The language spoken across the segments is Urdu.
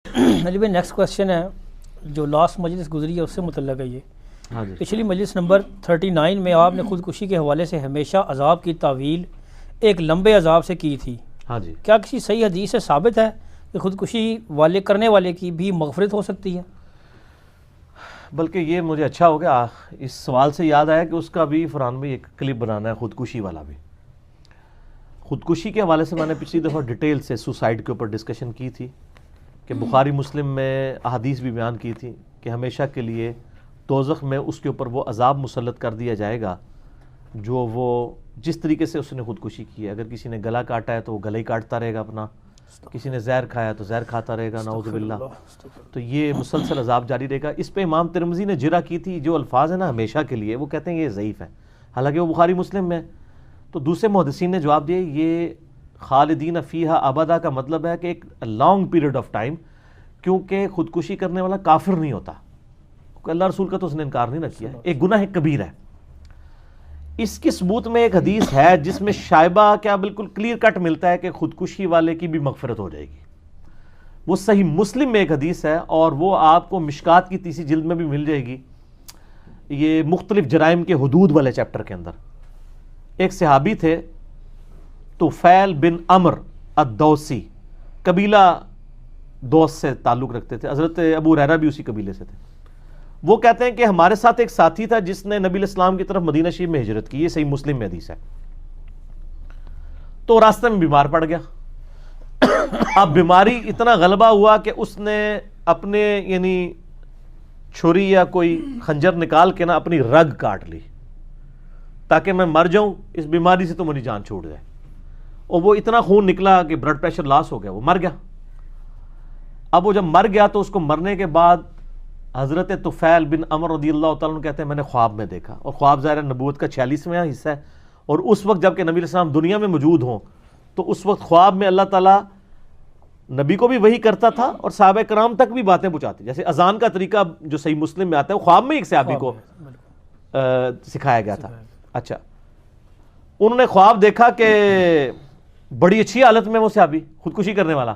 علی بھائی نیکسٹ کویشچن ہے جو لاسٹ مجلس گزری ہے اس سے متعلق ہے یہ. ہاں جی. پچھلی مجلس نمبر 39 میں آپ نے خودکشی کے حوالے سے ہمیشہ عذاب کی تعویل ایک لمبے عذاب سے کی تھی. ہاں جی. کیا کسی صحیح حدیث سے ثابت ہے کہ خودکشی والے کرنے والے کی بھی مغفرت ہو سکتی ہے؟ بلکہ یہ مجھے اچھا ہو گیا اس سوال سے یاد آیا کہ اس کا بھی فرحان بھائی ایک کلپ بنانا ہے خودکشی والا بھی. خودکشی کے حوالے سے میں نے پچھلی دفعہ ڈیٹیل سے سوسائڈ کے اوپر ڈسکشن کی تھی کہ بخاری مسلم میں احادیث بھی بیان کی تھی کہ ہمیشہ کے لیے دوزخ میں اس کے اوپر وہ عذاب مسلط کر دیا جائے گا جو وہ جس طریقے سے اس نے خودکشی کی ہے. اگر کسی نے گلا کاٹا ہے تو وہ گلا ہی کاٹتا رہے گا اپنا, کسی نے زہر کھایا تو زہر کھاتا رہے گا, نعوذ باللہ. تو یہ مسلسل عذاب جاری رہے گا. اس پہ امام ترمذی نے جرح کی تھی جو الفاظ ہیں نا ہمیشہ کے لیے, وہ کہتے ہیں یہ ضعیف ہے, حالانکہ وہ بخاری مسلم میں. تو دوسرے محدثین نے جواب دیا یہ خالدین فیہا ابدا کا مطلب ہے کہ ایک لانگ پیریڈ آف ٹائم, کیونکہ خودکشی کرنے والا کافر نہیں ہوتا, اللہ رسول کا تو اس نے انکار نہیں نہ کیا, ایک گناہ کبیر ہے. اس کی ثبوت میں ایک حدیث ہے جس میں شائبہ کیا بالکل کلیئر کٹ ملتا ہے کہ خودکشی والے کی بھی مغفرت ہو جائے گی. وہ صحیح مسلم میں ایک حدیث ہے اور وہ آپ کو مشکات کی تیسری جلد میں بھی مل جائے گی, یہ مختلف جرائم کے حدود والے چیپٹر کے اندر. ایک صحابی تھے طفیل بن عمر الدوسی, قبیلہ دوس سے تعلق رکھتے تھے, حضرت ابو ہریرہ بھی اسی قبیلے سے تھے. وہ کہتے ہیں کہ ہمارے ساتھ ایک ساتھی تھا جس نے نبی علیہ السلام کی طرف مدینہ شریف میں ہجرت کی, یہ صحیح مسلم میں حدیث ہے. تو راستے میں بیمار پڑ گیا. اب بیماری اتنا غلبہ ہوا کہ اس نے اپنے یعنی چھری یا کوئی خنجر نکال کے نا اپنی رگ کاٹ لی تاکہ میں مر جاؤں اس بیماری سے تو میری جان چھوٹ جائے. اور وہ اتنا خون نکلا کہ بلڈ پریشر لاس ہو گیا, وہ مر گیا. اب وہ جب مر گیا تو اس کو مرنے کے بعد حضرت طفیل بن عمر رضی اللہ تعالیٰ عنہ کہتے ہیں میں نے خواب میں دیکھا, اور خواب ظاہر نبوت کا 46واں حصہ ہے, اور اس وقت جب کہ نبی علیہ السلام دنیا میں موجود ہوں تو اس وقت خواب میں اللہ تعالیٰ نبی کو بھی وحی کرتا تھا اور صحابہ کرام تک بھی باتیں پہنچاتی. جیسے اذان کا طریقہ جو صحیح مسلم میں آتا ہے وہ خواب میں ایک صحابی کو سکھایا گیا تھا. اچھا, انہوں نے خواب دیکھا کہ بڑی اچھی حالت میں وہ صحابی خودکشی کرنے والا,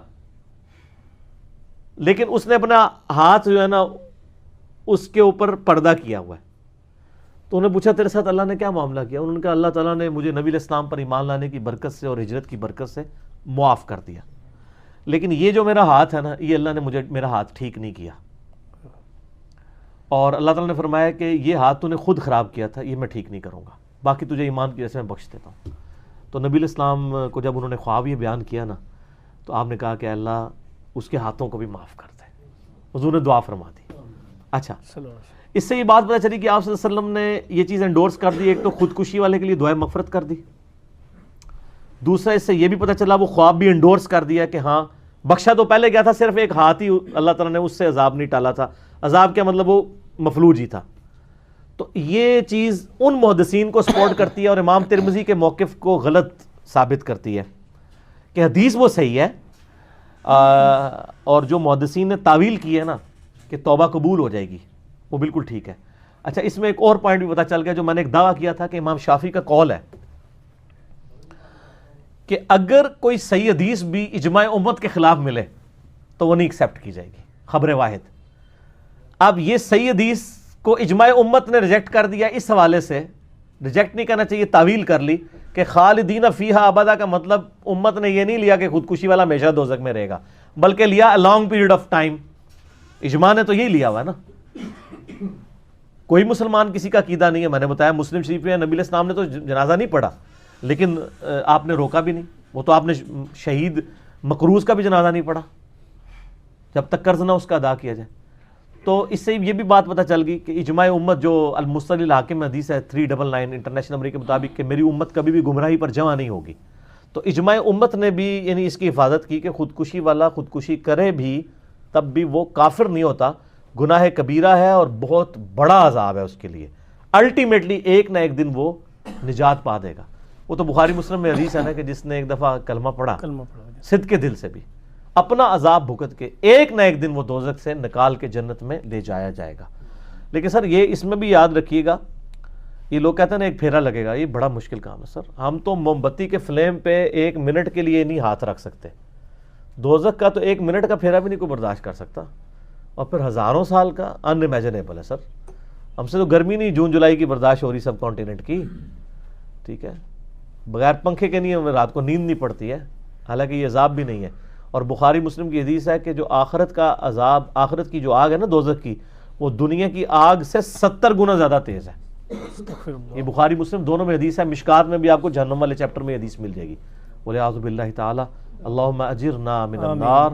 لیکن اس نے اپنا ہاتھ جو ہے نا اس کے اوپر پردہ کیا ہوا ہے. تو انہوں نے پوچھا تیرے ساتھ اللہ نے کیا معاملہ کیا؟ انہوں نے کہا اللہ تعالیٰ نے مجھے نبی علیہ السلام پر ایمان لانے کی برکت سے اور ہجرت کی برکت سے معاف کر دیا, لیکن یہ جو میرا ہاتھ ہے نا یہ اللہ نے مجھے میرا ہاتھ ٹھیک نہیں کیا, اور اللہ تعالیٰ نے فرمایا کہ یہ ہاتھ تو نے خود خراب کیا تھا, یہ میں ٹھیک نہیں کروں گا, باقی تجھے ایمان کی وجہ سے میں بخش دیتا ہوں. تو نبی علیہ السلام کو جب انہوں نے خواب یہ بیان کیا نا تو آپ نے کہا کہ اللہ اس کے ہاتھوں کو بھی معاف کر دے. حضور نے دعا فرما دی. اچھا, اس سے یہ بات پتہ چلی کہ آپ صلی اللہ علیہ وسلم نے یہ چیز انڈورس کر دی, ایک تو خودکشی والے کے لیے دعائے مغفرت کر دی, دوسرا اس سے یہ بھی پتہ چلا وہ خواب بھی انڈورس کر دیا کہ ہاں بخشا تو پہلے گیا تھا, صرف ایک ہاتھ ہی اللہ تعالیٰ نے اس سے عذاب نہیں ٹالا تھا. عذاب کیا مطلب وہ مفلوج ہی تھا. تو یہ چیز ان محدثین کو سپورٹ کرتی ہے اور امام ترمذی کے موقف کو غلط ثابت کرتی ہے کہ حدیث وہ صحیح ہے, اور جو محدثین نے تعویل کی ہے نا کہ توبہ قبول ہو جائے گی وہ بالکل ٹھیک ہے. اچھا, اس میں ایک اور پوائنٹ بھی پتہ چل گیا جو میں نے ایک دعویٰ کیا تھا کہ امام شافعی کا قول ہے کہ اگر کوئی صحیح حدیث بھی اجماع امت کے خلاف ملے تو وہ نہیں ایکسیپٹ کی جائے گی, خبر واحد. اب یہ صحیح حدیث کو اجماع امت نے ریجیکٹ کر دیا, اس حوالے سے ریجیکٹ نہیں کرنا چاہیے, تعویل کر لی کہ خالدین فیہا ابدا کا مطلب امت نے یہ نہیں لیا کہ خودکشی والا ہمیشہ دوزخ میں رہے گا, بلکہ لیا لانگ پیریڈ آف ٹائم. اجماع نے تو یہی لیا ہوا ہے نا. کوئی مسلمان کسی کا عقیدہ نہیں ہے, میں نے بتایا مسلم شریف میں نبی علیہ السلام نے تو جنازہ نہیں پڑھا لیکن آپ نے روکا بھی نہیں, وہ تو آپ نے شہید مقروض کا بھی جنازہ نہیں پڑھا جب تک قرض نہ اس کا ادا کیا جائے. تو اس سے یہ بھی بات پتہ چل گئی کہ اجماع امت جو المستدل الحاکم حدیث ہے 399 انٹرنیشنل نمبر کے مطابق کہ میری امت کبھی بھی گمراہی پر جمع نہیں ہوگی, تو اجماع امت نے بھی یعنی اس کی حفاظت کی کہ خودکشی والا خودکشی کرے بھی تب بھی وہ کافر نہیں ہوتا, گناہ کبیرہ ہے اور بہت بڑا عذاب ہے اس کے لیے. الٹیمیٹلی ایک نہ ایک دن وہ نجات پا دے گا. وہ تو بخاری مسلم میں حدیث ہے نا کہ جس نے ایک دفعہ کلمہ پڑھا صدق کے دل سے بھی اپنا عذاب بھگت کے ایک نہ ایک دن وہ دوزخ سے نکال کے جنت میں لے جایا جائے گا. لیکن سر یہ اس میں بھی یاد رکھیے گا, یہ لوگ کہتے ہیں نا ایک پھیرا لگے گا, یہ بڑا مشکل کام ہے سر. ہم تو موم بتی کے فلیم پہ 1 منٹ کے لیے نہیں ہاتھ رکھ سکتے, دوزخ کا تو 1 منٹ کا پھیرا بھی نہیں کوئی برداشت کر سکتا، اور پھر ہزاروں سال کا ان امیجنیبل ہے سر. ہم سے تو گرمی نہیں جون جولائی کی برداشت ہو رہی سب کانٹیننٹ کی، ٹھیک ہے، بغیر پنکھے کے نہیں ہمیں رات کو نیند نہیں پڑتی ہے، حالانکہ یہ عذاب بھی نہیں ہے. اور بخاری مسلم کی حدیث ہے کہ جو آخرت کا عذاب، آخرت کی جو آگ ہے نا دوزخ کی، وہ دنیا کی آگ سے 70 گنا زیادہ تیز ہے. استغفر اللہ. یہ بخاری مسلم دونوں میں حدیث ہے. مشکات میں بھی آپ کو جہنم والے چیپٹر میں حدیث مل جائے گی. وَلِعَاذُ بِاللَّهِ تعالی اللہم اجرنا من النار،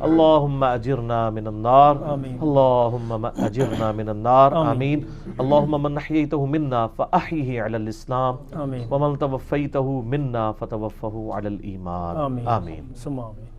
اللہم اجرنا من النار، اللہم اجرنا من النار. آمین. اللہم من احییتہ منا فاحیہ علی الاسلام، آمین. ومن توفیتہ منا فتوفہ علی الایمان. آمین. آمین. ثم آمین.